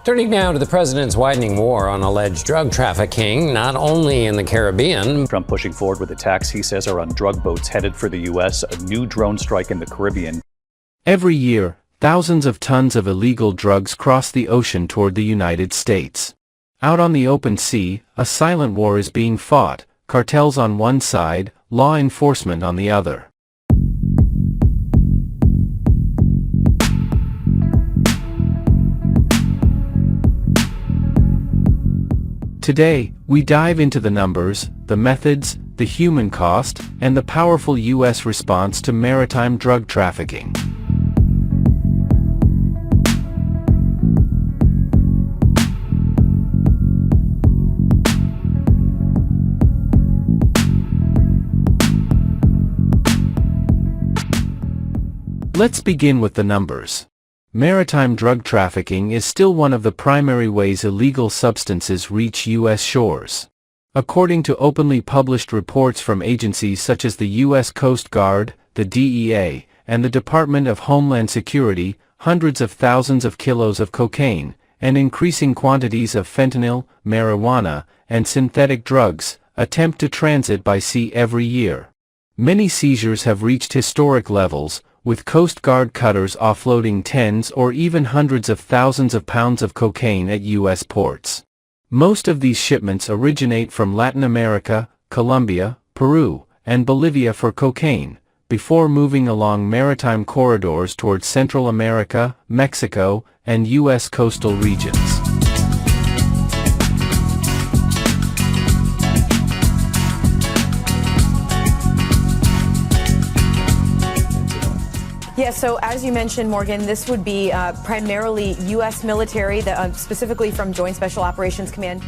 Turning now to the president's widening war on alleged drug trafficking, not only in the Caribbean. Trump pushing forward with attacks he says are on drug boats headed for the U.S., a new drone strike in the Caribbean. Every year, thousands of tons of illegal drugs cross the ocean toward the United States. Out on the open sea, a silent war is being fought, cartels on one side, law enforcement on the other. Today, we dive into the numbers, the methods, the human cost, and the powerful U.S. response to maritime drug trafficking. Let's begin with the numbers. Maritime drug trafficking is still one of the primary ways illegal substances reach U.S. shores. According to openly published reports from agencies such as the U.S. Coast Guard, the DEA, and the Department of Homeland Security, hundreds of thousands of kilos of cocaine, and increasing quantities of fentanyl, marijuana, and synthetic drugs, attempt to transit by sea every year. Many seizures have reached historic levels, with Coast Guard cutters offloading tens or even hundreds of thousands of pounds of cocaine at U.S. ports. Most of these shipments originate from Latin America, Colombia, Peru, and Bolivia for cocaine, before moving along maritime corridors towards Central America, Mexico, and U.S. coastal regions. Yeah, so as you mentioned, Morgan, this would be primarily U.S. military, specifically from Joint Special Operations Command.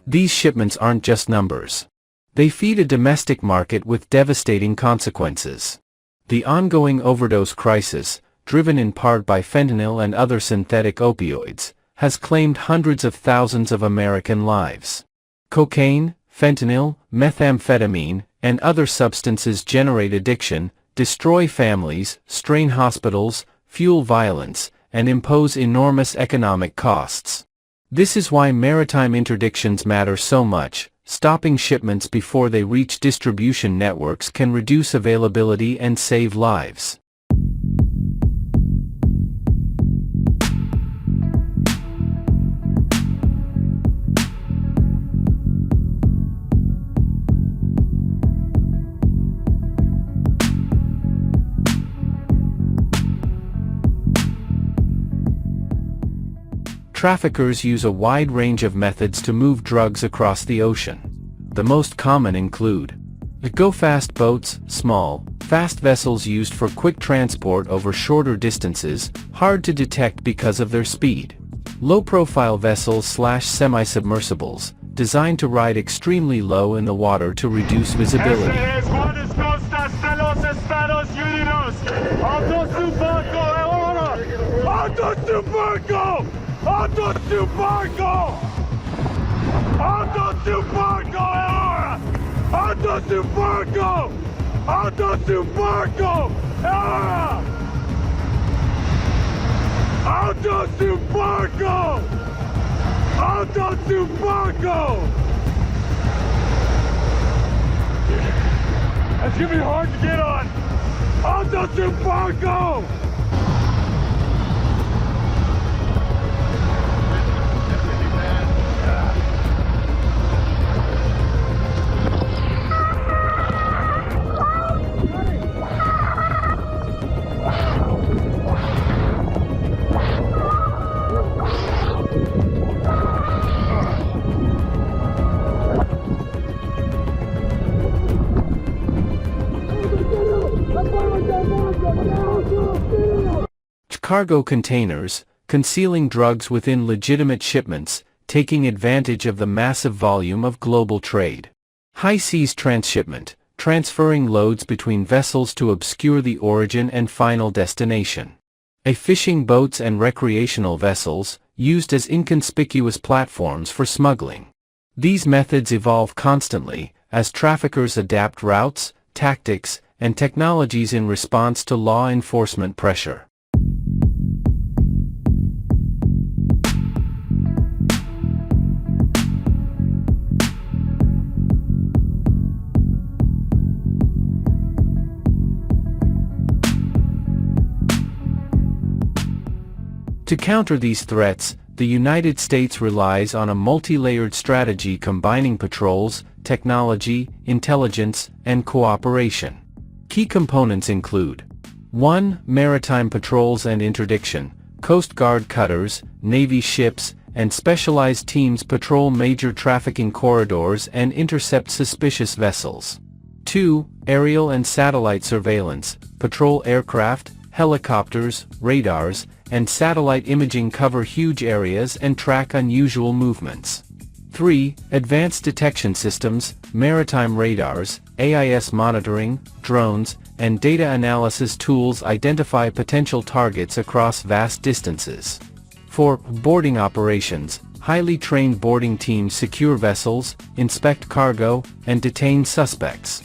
These shipments aren't just numbers. They feed a domestic market with devastating consequences. The ongoing overdose crisis, driven in part by fentanyl and other synthetic opioids, has claimed hundreds of thousands of American lives. Cocaine, fentanyl, methamphetamine, and other substances generate addiction, destroy families, strain hospitals, fuel violence, and impose enormous economic costs. This is why maritime interdictions matter so much. Stopping shipments before they reach distribution networks can reduce availability and save lives. Traffickers use a wide range of methods to move drugs across the ocean. The most common include go-fast boats, small, fast vessels used for quick transport over shorter distances, hard to detect because of their speed. Low-profile vessels / semi-submersibles, designed to ride extremely low in the water to reduce visibility. That's gonna be hard to get on. Cargo containers, concealing drugs within legitimate shipments, taking advantage of the massive volume of global trade. High seas transshipment, transferring loads between vessels to obscure the origin and final destination. Fishing boats and recreational vessels, used as inconspicuous platforms for smuggling. These methods evolve constantly, as traffickers adapt routes, tactics, and technologies in response to law enforcement pressure. To counter these threats, the United States relies on a multi-layered strategy combining patrols, technology, intelligence, and cooperation. Key components include 1. Maritime patrols and interdiction. Coast Guard cutters, Navy ships, and specialized teams patrol major trafficking corridors and intercept suspicious vessels. 2. Aerial and satellite surveillance. Patrol aircraft, helicopters, radars, and satellite imaging cover huge areas and track unusual movements. 3. Advanced detection systems, maritime radars, AIS monitoring, drones, and data analysis tools identify potential targets across vast distances. 4. Boarding operations, highly trained boarding teams secure vessels, inspect cargo, and detain suspects.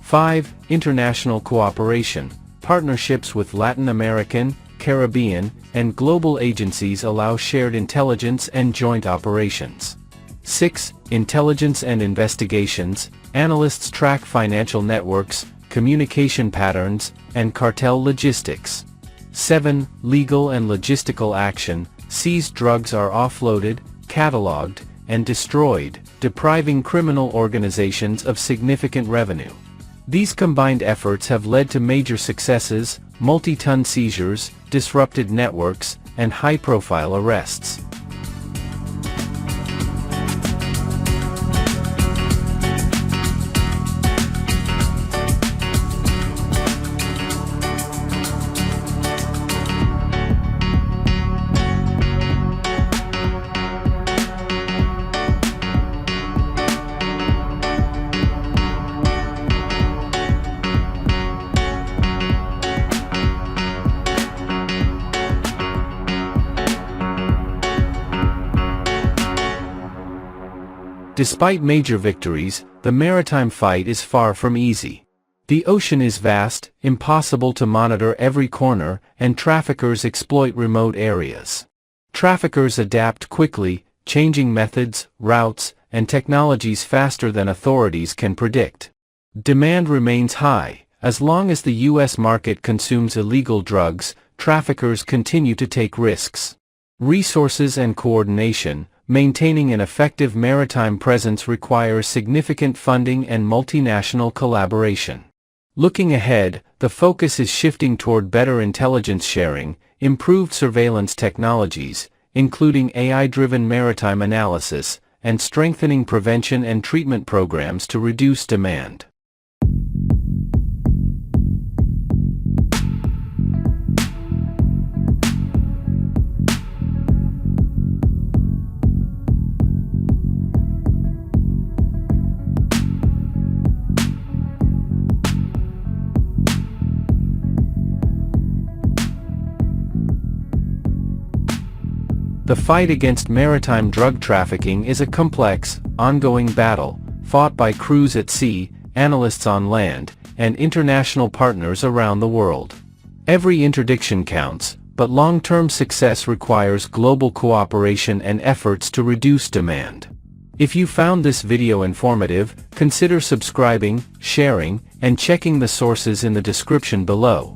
5. International cooperation, partnerships with Latin American, Caribbean, and global agencies allow shared intelligence and joint operations. 6. Intelligence and investigations, analysts track financial networks, communication patterns, and cartel logistics. 7. Legal and logistical action, seized drugs are offloaded, cataloged, and destroyed, depriving criminal organizations of significant revenue. These combined efforts have led to major successes, multi-ton seizures, disrupted networks, and high-profile arrests. Despite major victories, the maritime fight is far from easy. The ocean is vast, impossible to monitor every corner, and traffickers exploit remote areas. Traffickers adapt quickly, changing methods, routes, and technologies faster than authorities can predict. Demand remains high. As long as the U.S. market consumes illegal drugs, traffickers continue to take risks. Resources and coordination. Maintaining an effective maritime presence requires significant funding and multinational collaboration. Looking ahead, the focus is shifting toward better intelligence sharing, improved surveillance technologies, including AI-driven maritime analysis, and strengthening prevention and treatment programs to reduce demand. The fight against maritime drug trafficking is a complex, ongoing battle, fought by crews at sea, analysts on land, and international partners around the world. Every interdiction counts, but long-term success requires global cooperation and efforts to reduce demand. If you found this video informative, consider subscribing, sharing, and checking the sources in the description below.